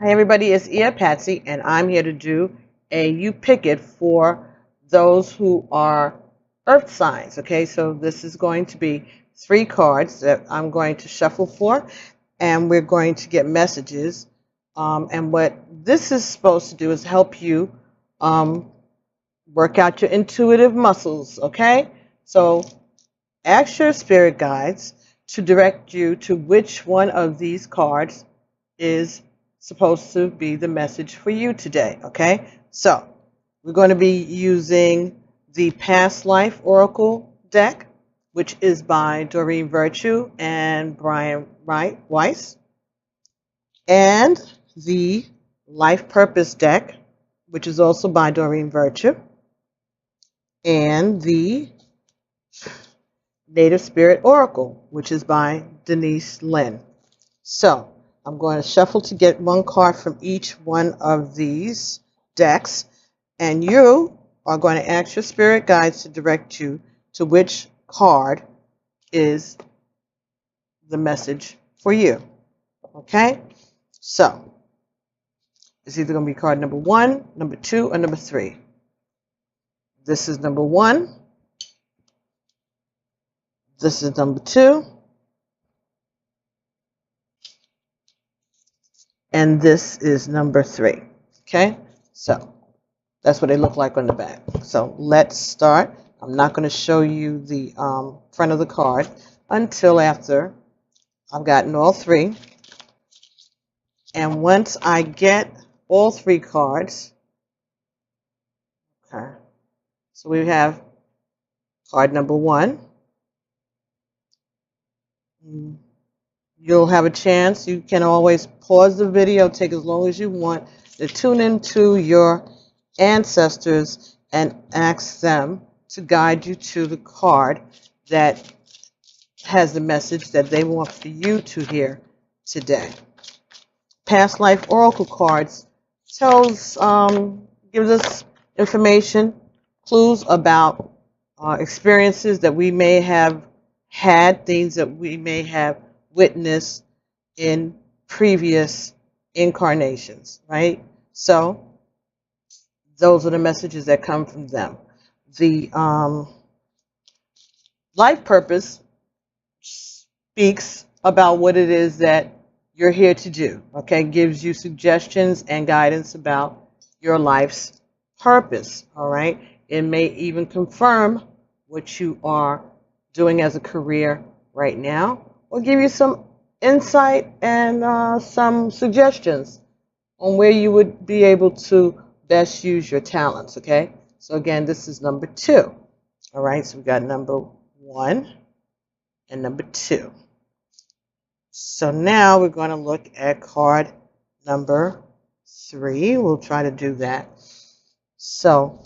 Hi everybody, it's Ia Patsy, and I'm here to do a You Pick It for those who are Earth signs. Okay, so this is going to be 3 cards that I'm going to shuffle for, and we're going to get messages. And what this is supposed to do is help you work out your intuitive muscles. Okay, so ask your spirit guides to direct you to which one of these cards is supposed to be the message for you today. Okay, so we're going to be using the Past Life Oracle deck, which is by Doreen Virtue and Brian Weiss, and the Life Purpose deck, which is also by Doreen Virtue, and the Native Spirit Oracle, which is by Denise Lynn. So I'm going to shuffle to get 1 card from each one of these decks, and you are going to ask your spirit guides to direct you to which card is the message for you. Okay? So it's either going to be card number 1, number 2, or number 3. This is number 1. This is number 2. And this is number 3. Okay? So that's what they look like on the back. So let's start. I'm not going to show you the front of the card until after I've gotten all 3. And once I get all 3 cards, okay, so we have card number 1. You'll have a chance. You can always pause the video, take as long as you want, to tune into your ancestors and ask them to guide you to the card that has the message that they want for you to hear today. Past life oracle cards gives us information, clues about experiences that we may have had, things that we may have witnessed in previous incarnations, right? So those are the messages that come from them. The life purpose speaks about what it is that you're here to do, okay? Gives you suggestions and guidance about your life's purpose, all right? It may even confirm what you are doing as a career right now, or give you some insight and some suggestions on where you would be able to best use your talents, okay? So again, this is number 2. All right, so we got number 1 and number 2. So now we're going to look at card number 3. We'll try to do that. So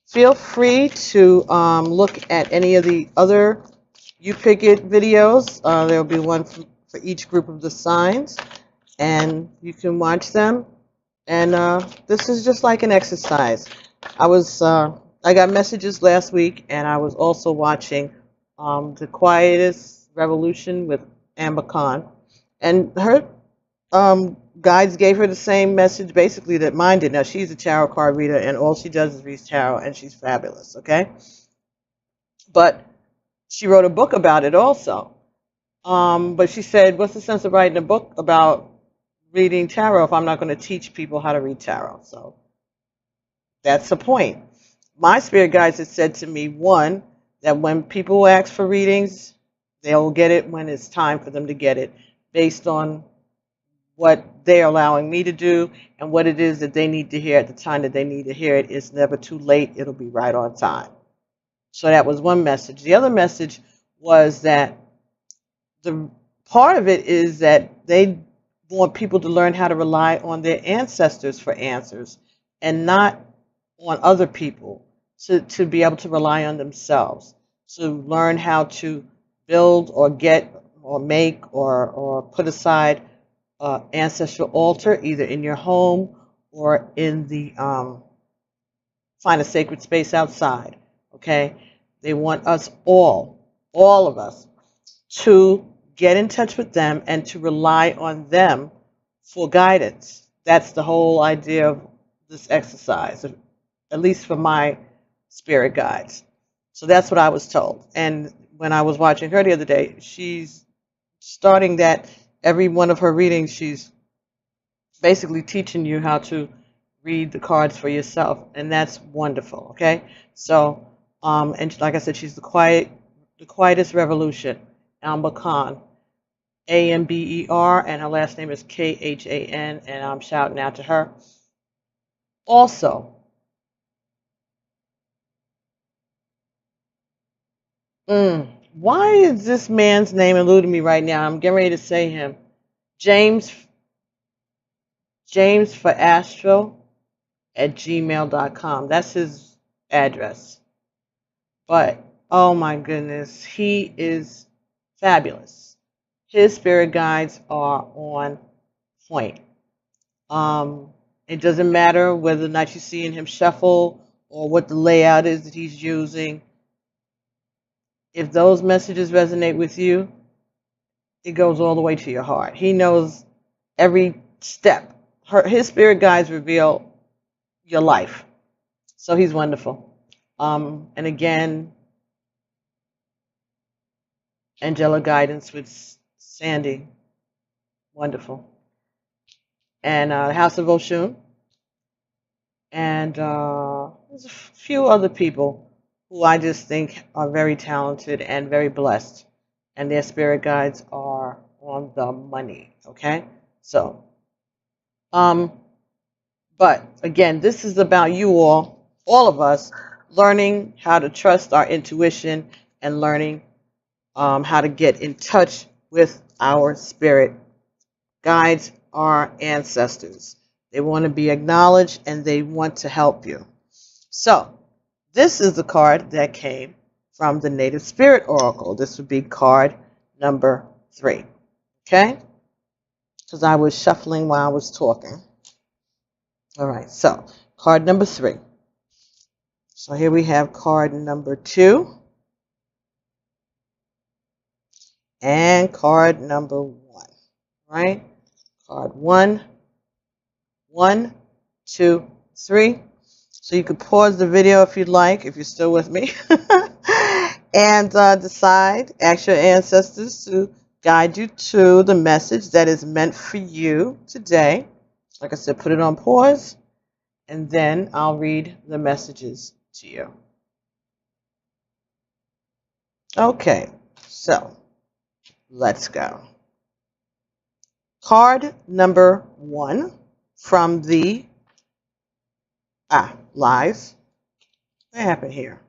feel free to look at any of the other You Pick It videos. There will be one for each group of the signs, and you can watch them. And this is just like an exercise. I got messages last week, and I was also watching The Quietest Revolution with Amber Khan, and her guides gave her the same message basically that mine did. Now, she's a tarot card reader, and all she does is read tarot, and she's fabulous, okay? But she wrote a book about it also. But she said, what's the sense of writing a book about reading tarot if I'm not going to teach people how to read tarot? So that's the point. My spirit guides have said to me, 1, that when people ask for readings, they'll get it when it's time for them to get it, based on what they're allowing me to do and what it is that they need to hear at the time that they need to hear it. It's never too late. It'll be right on time. So that was one message. The other message was that the part of it is that they want people to learn how to rely on their ancestors for answers and not on other people, to be able to rely on themselves, to learn how to build or get or make or put aside ancestral altar, either in your home or in the find a sacred space outside. Okay, they want us all of us, to get in touch with them and to rely on them for guidance. That's the whole idea of this exercise, at least for my spirit guides. So that's what I was told. And when I was watching her the other day, she's starting that every one of her readings, she's basically teaching you how to read the cards for yourself, and that's wonderful. Okay, so and like I said, she's the quietest revolution, Amber Khan, Amber, and her last name is Khan, and I'm shouting out to her. Also, why is this man's name eluding me right now? I'm getting ready to say him, James James for Astro at gmail.com. That's his address. But oh my goodness, he is fabulous. His spirit guides are on point. It doesn't matter whether or not you're seeing him shuffle or what the layout is that he's using. If those messages resonate with you, it goes all the way to your heart. He knows every step. His spirit guides reveal your life. So he's wonderful. And again, angelic guidance with Sandy. Wonderful. And House of Oshun. And there's a few other people who I just think are very talented and very blessed. And their spirit guides are on the money. Okay? So, but again, this is about you all of us, learning how to trust our intuition and learning how to get in touch with our spirit guides, our ancestors. They want to be acknowledged and they want to help you. So, this is the card that came from the Native Spirit Oracle. This would be card number 3. Okay? Because I was shuffling while I was talking. All right, so card number 3. So here we have card number 2 and card number 1. Right? Card 1, 1, 2, 3. So you could pause the video if you'd like, if you're still with me, and decide, ask your ancestors to guide you to the message that is meant for you today. Like I said, put it on pause, and then I'll read the messages to you. Okay, so let's go. Card number 1 from the lies. What happened here?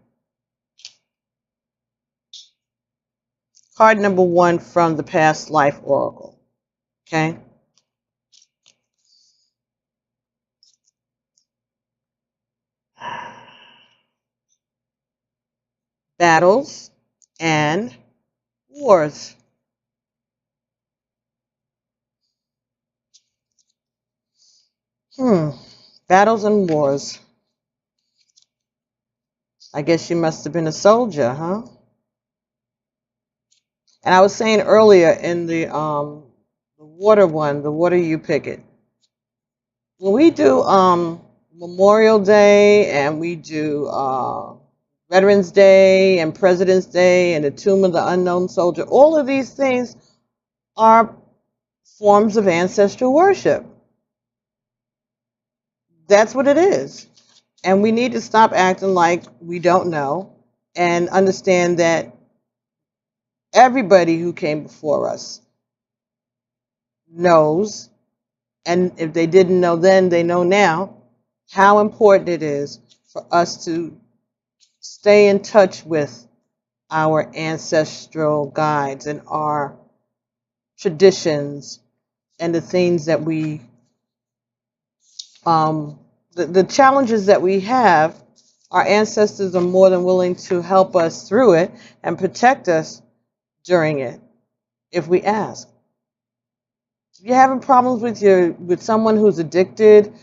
Card number 1 from the Past Life Oracle. Okay. Battles and wars. Battles and wars. I guess you must have been a soldier, huh? And I was saying earlier in the water one, the water you pick it. When we do Memorial Day and we do Veterans Day and President's Day and the Tomb of the Unknown Soldier, all of these things are forms of ancestral worship. That's what it is. And we need to stop acting like we don't know and understand that everybody who came before us knows, and if they didn't know then, they know now, how important it is for us to stay in touch with our ancestral guides and our traditions and the things that we the challenges that we have. Our ancestors are more than willing to help us through it and protect us during it if we ask. If you're having problems with someone who's addicted,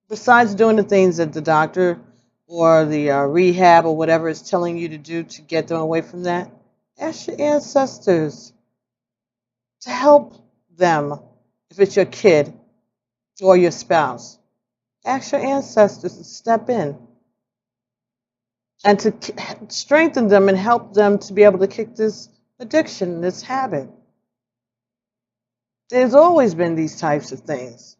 besides doing the things that the doctor or the rehab or whatever is telling you to do to get them away from that, ask your ancestors to help them, if it's your kid or your spouse, ask your ancestors to step in and to strengthen them and help them to be able to kick this addiction, this habit. There's always been these types of things.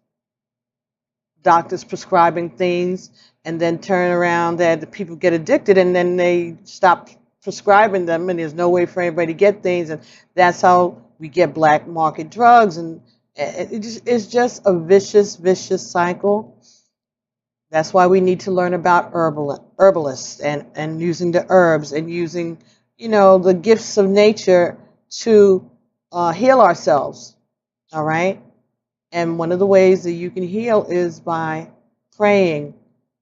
Doctors prescribing things and then turn around that the people get addicted and then they stop prescribing them and there's no way for anybody to get things, and that's how we get black market drugs, and it's just a vicious cycle. That's why we need to learn about herbalists and using the herbs and using, the gifts of nature to heal ourselves. All right? And one of the ways that you can heal is by praying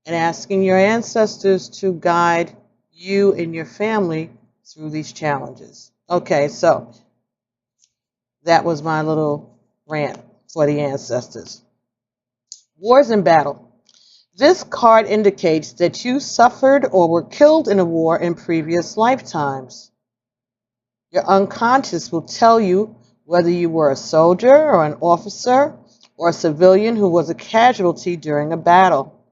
and asking your ancestors to guide you and your family through these challenges. Okay, so that was my little rant for the ancestors. Wars and battle. This card indicates that you suffered or were killed in a war in previous lifetimes. Your unconscious will tell you whether you were a soldier or an officer or a civilian who was a casualty during a battle.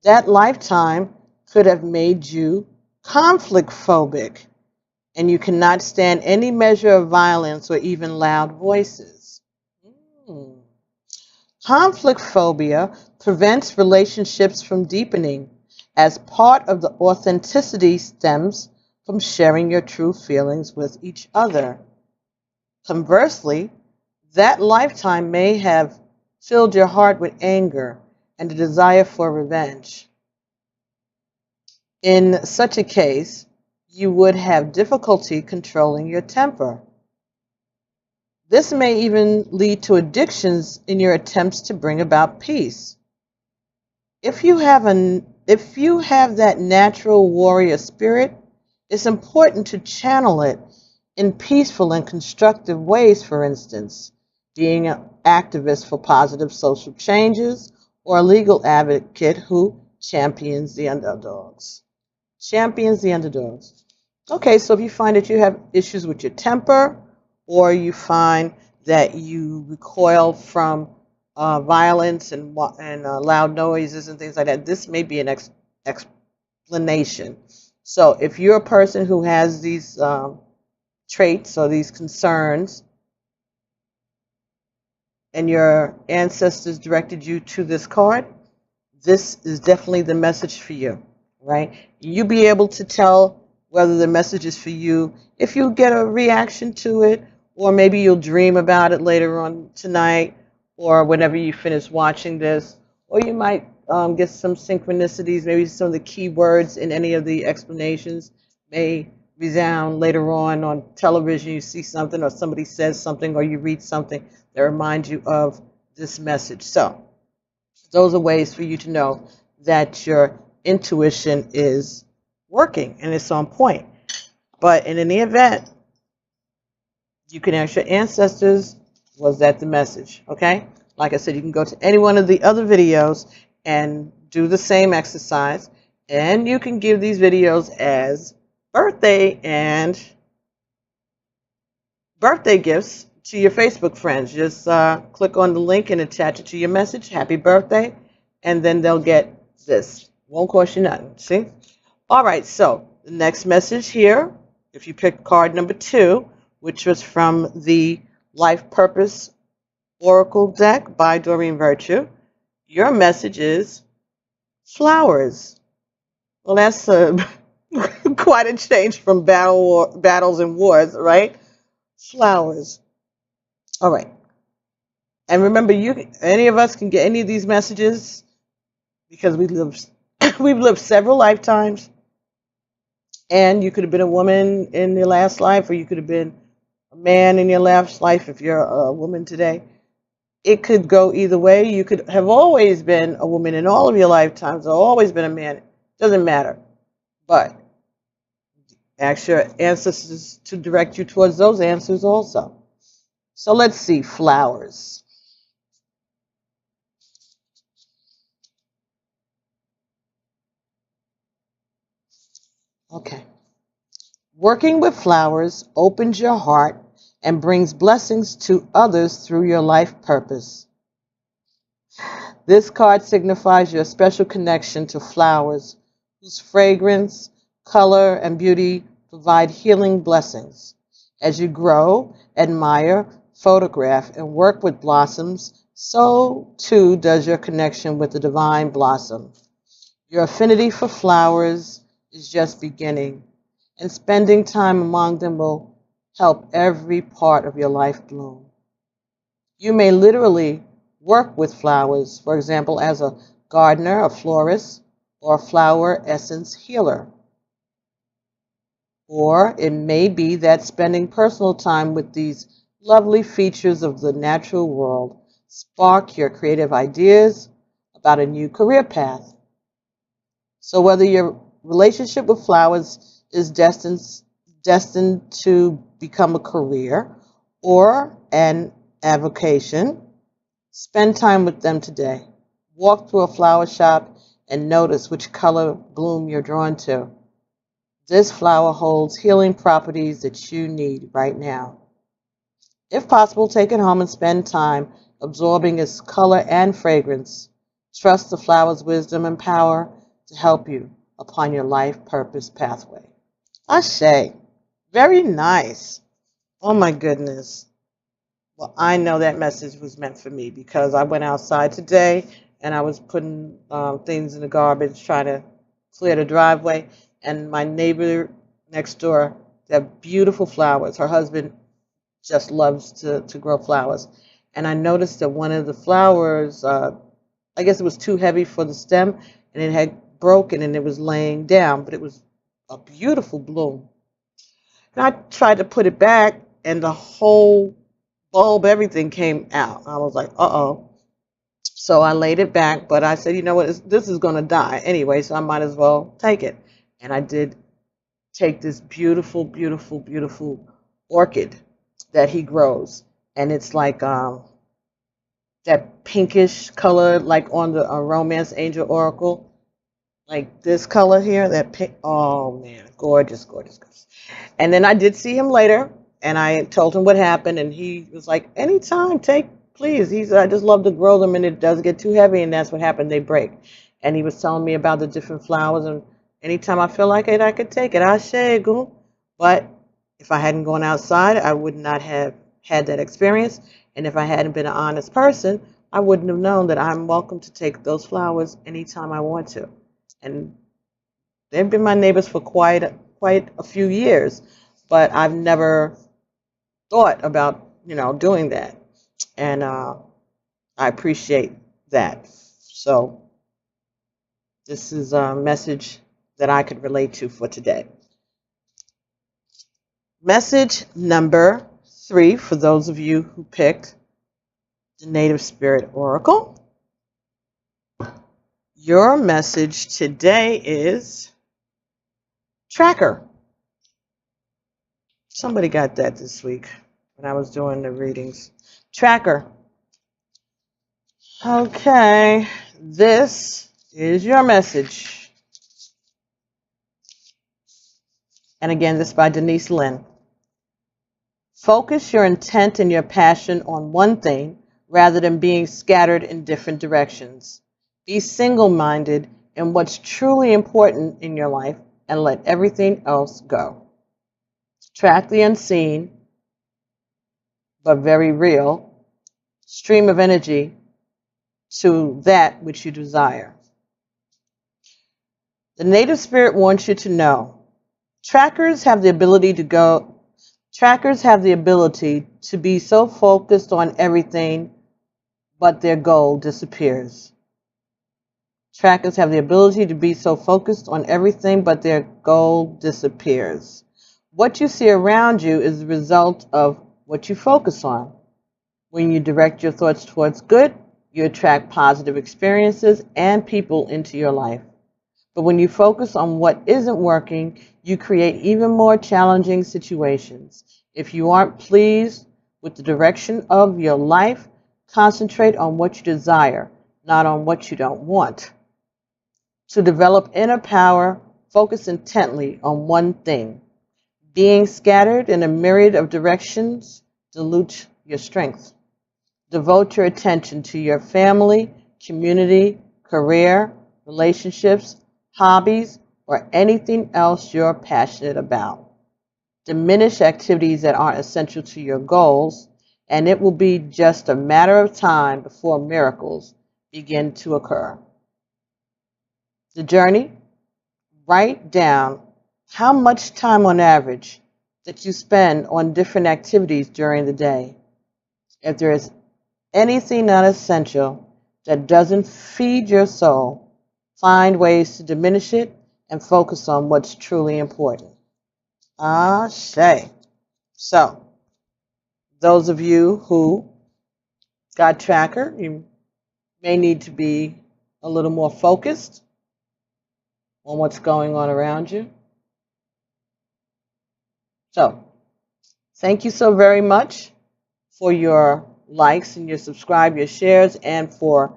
That lifetime could have made you conflict phobic, and you cannot stand any measure of violence or even loud voices. Conflict phobia prevents relationships from deepening, as part of the authenticity stems from sharing your true feelings with each other. Conversely, that lifetime may have filled your heart with anger and a desire for revenge. In such a case, you would have difficulty controlling your temper. This may even lead to addictions in your attempts to bring about peace. If you have that natural warrior spirit, it's important to channel it in peaceful and constructive ways, for instance, being an activist for positive social changes or a legal advocate who champions the underdogs. Champions the underdogs. Okay, so if you find that you have issues with your temper, or you find that you recoil from violence and loud noises and things like that, this may be an explanation. So if you're a person who has these traits or these concerns, and your ancestors directed you to this card, this is definitely the message for you, right? You'll be able to tell whether the message is for you if you get a reaction to it, or maybe you'll dream about it later on tonight, or whenever you finish watching this, or you might get some synchronicities. Maybe some of the key words in any of the explanations may resound later on television. You see something, or somebody says something, or you read something that reminds you of this message. So those are ways for you to know that your intuition is working and it's on point. But in any event, you can ask your ancestors, was that the message? Okay? Like I said, you can go to any one of the other videos and do the same exercise. And you can give these videos as birthday gifts to your Facebook friends. Just click on the link and attach it to your message. Happy birthday. And then they'll get this. Won't cost you nothing. See? All right, so the next message here, if you pick card number 2, which was from the Life Purpose Oracle deck by Doreen Virtue, your message is flowers. Well, that's quite a change from battles and wars, right? Flowers. All right. And remember, any of us can get any of these messages because we've lived several lifetimes. And you could have been a woman in your last life, or you could have been a man in your last life if you're a woman today. It could go either way. You could have always been a woman in all of your lifetimes, or always been a man. It doesn't matter. But ask your ancestors to direct you towards those answers also. So let's see, flowers. Okay. Working with flowers opens your heart and brings blessings to others through your life purpose. This card signifies your special connection to flowers, whose fragrance, color, and beauty provide healing blessings. As you grow, admire, photograph, and work with blossoms, so too does your connection with the divine blossom. Your affinity for flowers is just beginning, and spending time among them will help every part of your life bloom. You may literally work with flowers, for example, as a gardener, a florist, or a flower essence healer. Or it may be that spending personal time with these lovely features of the natural world spark your creative ideas about a new career path. So whether your relationship with flowers is destined to become a career or an avocation, spend time with them today. Walk through a flower shop and notice which color bloom you're drawn to. This flower holds healing properties that you need right now. If possible, take it home and spend time absorbing its color and fragrance. Trust the flower's wisdom and power to help you upon your life purpose pathway. Ashe. Very nice. Oh my goodness. Well, I know that message was meant for me because I went outside today and I was putting things in the garbage, trying to clear the driveway. And my neighbor next door, they have beautiful flowers. Her husband just loves to grow flowers. And I noticed that one of the flowers, I guess it was too heavy for the stem, and it had broken and it was laying down, but it was a beautiful bloom. And I tried to put it back, and the whole bulb, everything came out. I was like, uh-oh. So I laid it back, but I said, you know what, this is going to die anyway, so I might as well take it. And I did take this beautiful, beautiful, beautiful orchid that he grows. And it's like that pinkish color, like on the Romance Angel Oracle. Like this color here, that pink. Oh, man, gorgeous, gorgeous, gorgeous. And then I did see him later, and I told him what happened, and he was like, anytime, please. He said, I just love to grow them, and it does get too heavy, and that's what happened. They break. And he was telling me about the different flowers, and anytime I feel like it, I could take it. I shake. But if I hadn't gone outside, I would not have had that experience. And if I hadn't been an honest person, I wouldn't have known that I'm welcome to take those flowers anytime I want to. And they've been my neighbors for quite a few years, but I've never thought about, doing that. And I appreciate that. So this is a message that I could relate to for today. Message number 3 for those of you who picked the Native Spirit Oracle. Your message today is tracker. Somebody got that this week when I was doing the readings. Tracker. Okay, this is your message. And again, this is by Denise Lynn. Focus your intent and your passion on one thing rather than being scattered in different directions. Be single-minded in what's truly important in your life and let everything else go. Track the unseen, but very real, stream of energy to that which you desire. The Native Spirit wants you to know, trackers have the ability to be so focused on everything, but their goal disappears. Trackers have the ability to be so focused on everything, but their goal disappears. What you see around you is the result of what you focus on. When you direct your thoughts towards good, you attract positive experiences and people into your life. But when you focus on what isn't working, you create even more challenging situations. If you aren't pleased with the direction of your life, concentrate on what you desire, not on what you don't want. To develop inner power, focus intently on one thing. Being scattered in a myriad of directions dilute your strength. Devote your attention to your family, community, career, relationships, hobbies, or anything else you're passionate about. Diminish activities that aren't essential to your goals, and it will be just a matter of time before miracles begin to occur. The journey: write down how much time on average that you spend on different activities during the day. If there is anything not essential that doesn't feed your soul, find ways to diminish it and focus on what's truly important. Ashe. So, those of you who got tracker, you may need to be a little more focused on what's going on around you. So, thank you so very much for your likes and your subscribe, your shares, and for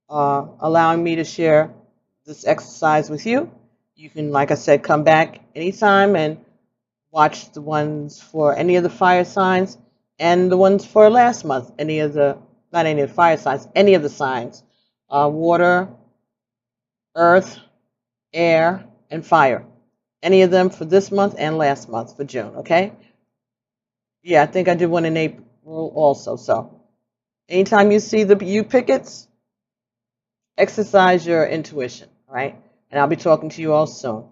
allowing me to share this exercise with you. You can, like I said, come back anytime and watch the ones for any of the fire signs and the ones for last month. Not any of the fire signs, any of the signs. Water, earth, air, and fire. Any of them for this month and last month for June, okay? Yeah, I think I did one in April also. So anytime you see the U-pickets, exercise your intuition, all right? And I'll be talking to you all soon.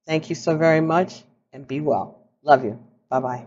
Thank you so very much, and be well. Love you. Bye-bye.